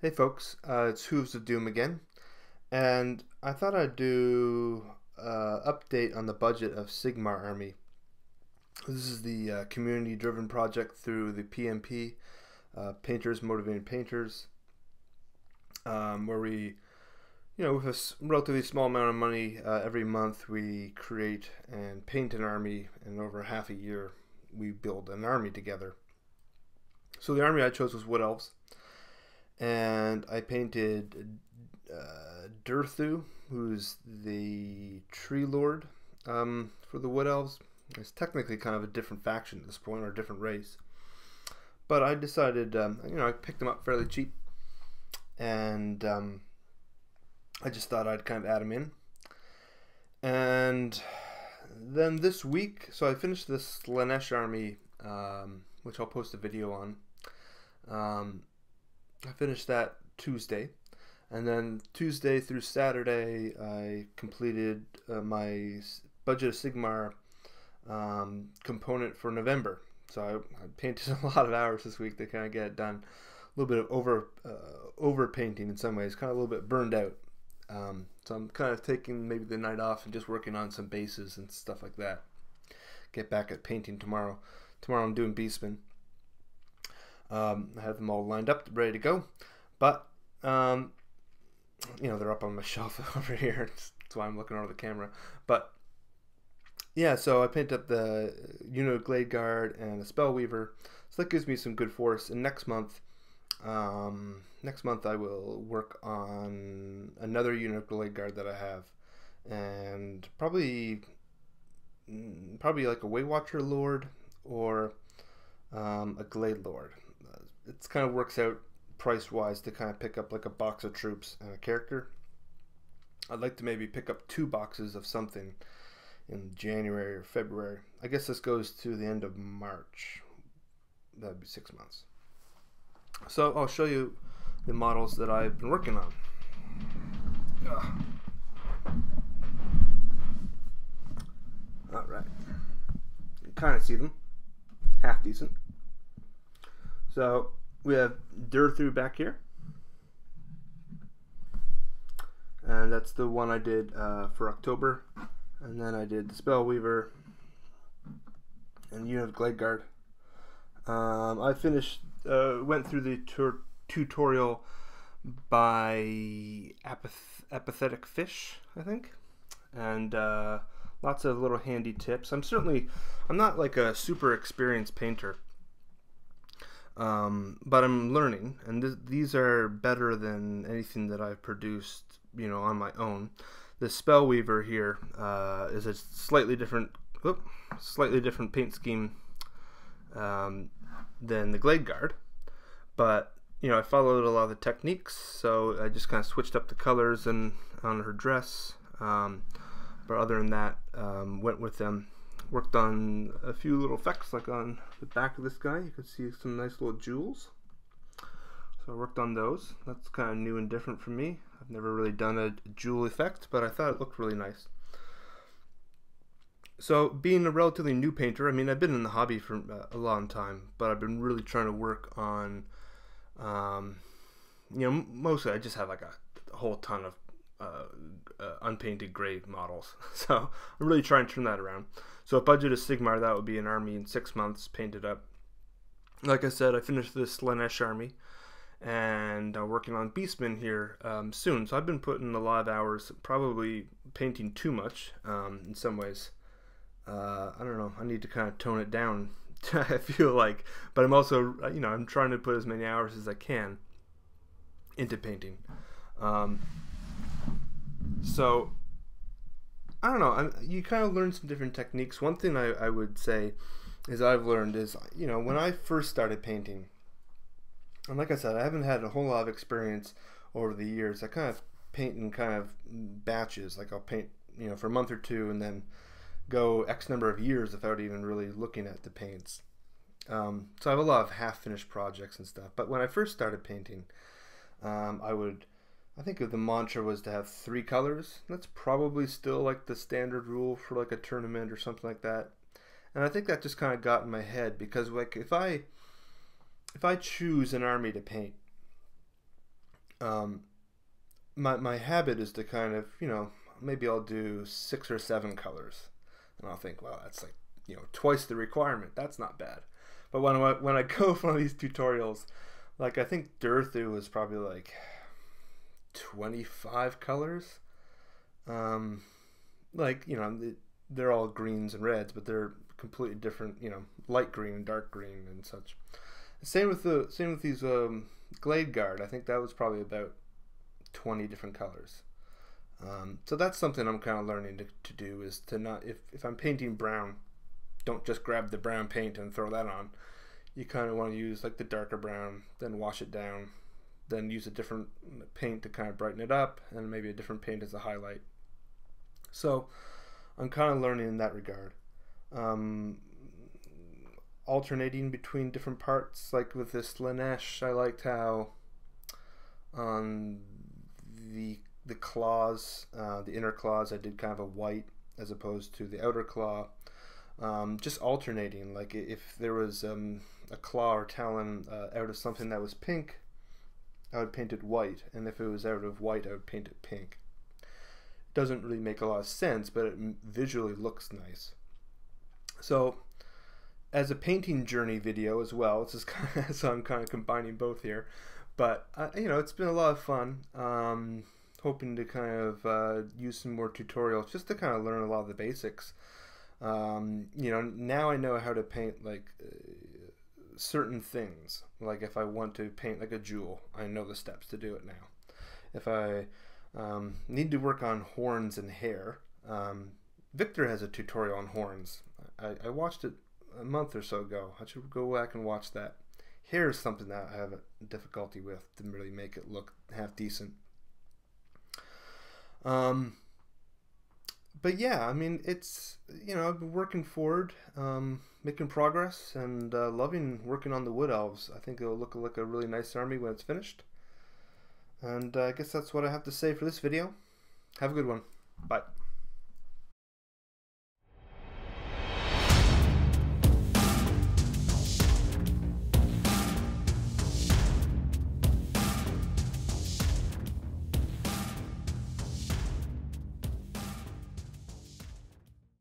Hey folks, it's Hooves of Doom again, and I thought I'd do an update on the Budget of Sigmar army. This is the community-driven project through the PMP, Painters Motivating Painters, where we, with a relatively small amount of money every month, we create and paint an army, and over half a year, we build an army together. So the army I chose was Wood Elves. And I painted Durthu, who's the tree lord for the Wood Elves. It's technically kind of a different faction at this point, or a different race. But I decided, I picked them up fairly cheap, and I just thought I'd kind of add them in. And then this week, so I finished this Slaanesh army, which I'll post a video on. I finished that Tuesday, and then Tuesday through Saturday I completed my Budget of Sigmar component for November. So I painted a lot of hours this week to kind of get it done. A little bit of over painting in some ways, kind of a little bit burned out. So I'm kind of taking maybe the night off and just working on some bases and stuff like that. Get back at painting tomorrow. Tomorrow I'm doing Beastmen. I have them all lined up, ready to go, but they're up on my shelf over here. That's why I'm looking over the camera. But yeah, so I painted up the Unit Glade Guard and a Spellweaver, so that gives me some good force. And next month I will work on another Unit Glade Guard that I have, and probably like a Waywatcher Lord or a Glade Lord. It kind of works out price-wise to kind of pick up like a box of troops and a character. I'd like to maybe pick up 2 boxes of something in January or February. I guess this goes to the end of March. That'd be 6 months. So I'll show you the models that I've been working on. Alright. You can kind of see them. Half decent. So we have Durthu back here, and that's the one I did for October. And then I did the Spellweaver and Unit of Glade Guard. I finished, went through the tutorial by Apathetic Fish, I think, and lots of little handy tips. I'm not like a super experienced painter. But I'm learning, and these are better than anything that I've produced, on my own. The Spellweaver here is a slightly different paint scheme than the Glade Guard, but I followed a lot of the techniques, so I just kind of switched up the colors and on her dress. But other than that, went with them. Worked on a few little effects, like on the back of this guy. You can see some nice little jewels. So I worked on those. That's kind of new and different for me. I've never really done a jewel effect, but I thought it looked really nice. So being a relatively new painter, I've been in the hobby for a long time, but I've been really trying to work on, mostly I just have like a whole ton of unpainted gray models. So I'm really trying to turn that around. So a Budget of Sigmar, that would be an army in 6 months painted up. Like I said, I finished this Slaanesh army, and I'm working on Beastmen here soon. So I've been putting a lot of hours, probably painting too much in some ways. I don't know, I need to kind of tone it down, I feel like. But I'm also, I'm trying to put as many hours as I can into painting. So I don't know, you kind of learn some different techniques. One thing I would say is I've learned is, when I first started painting, and like I said, I haven't had a whole lot of experience over the years. I kind of paint in kind of batches. Like I'll paint, for a month or two, and then go X number of years without even really looking at the paints. So I have a lot of half-finished projects and stuff. But when I first started painting, I think the mantra was to have 3 colors. That's probably still like the standard rule for like a tournament or something like that. And I think that just kind of got in my head, because like if I choose an army to paint, Um, my habit is to kind of, you know, maybe I'll do 6 or 7 colors, and I'll think, well, that's like, you know, twice the requirement. That's not bad. But when I go for one of these tutorials, like I think Durthu was probably like 25 colors. Um, like, you know, they're all greens and reds, but they're completely different. You know, light green and dark green and such. Same with these Glade Guard. I think that was probably about 20 different colors. So that's something I'm kind of learning to do, is to not, if I'm painting brown, don't just grab the brown paint and throw that on. You kind of want to use like the darker brown, then wash it down, then use a different paint to kind of brighten it up, and maybe a different paint as a highlight. So I'm kind of learning in that regard. Um, Alternating between different parts, like with this Laneige, I liked how on the claws, the inner claws, I did kind of a white as opposed to the outer claw. Just alternating, like if there was a claw or talon out of something that was pink, I would paint it white, and if it was out of white, I would paint it pink. Doesn't really make a lot of sense, but it visually looks nice. So as a painting journey video as well, it's just kind of, so I'm kind of combining both here, but you know, it's been a lot of fun. Hoping to kind of use some more tutorials just to kind of learn a lot of the basics. You know, now I know how to paint like certain things. Like if I want to paint like a jewel, I know the steps to do it now. If I need to work on horns and hair, Victor has a tutorial on horns. I watched it a month or so ago. I should go back and watch that. Hair is something that I have a difficulty with to really make it look half decent. But yeah, I mean, it's, you know, I've been working forward, making progress, and loving working on the Wood Elves. I think it'll look like a really nice army when it's finished. And I guess that's what I have to say for this video. Have a good one. Bye.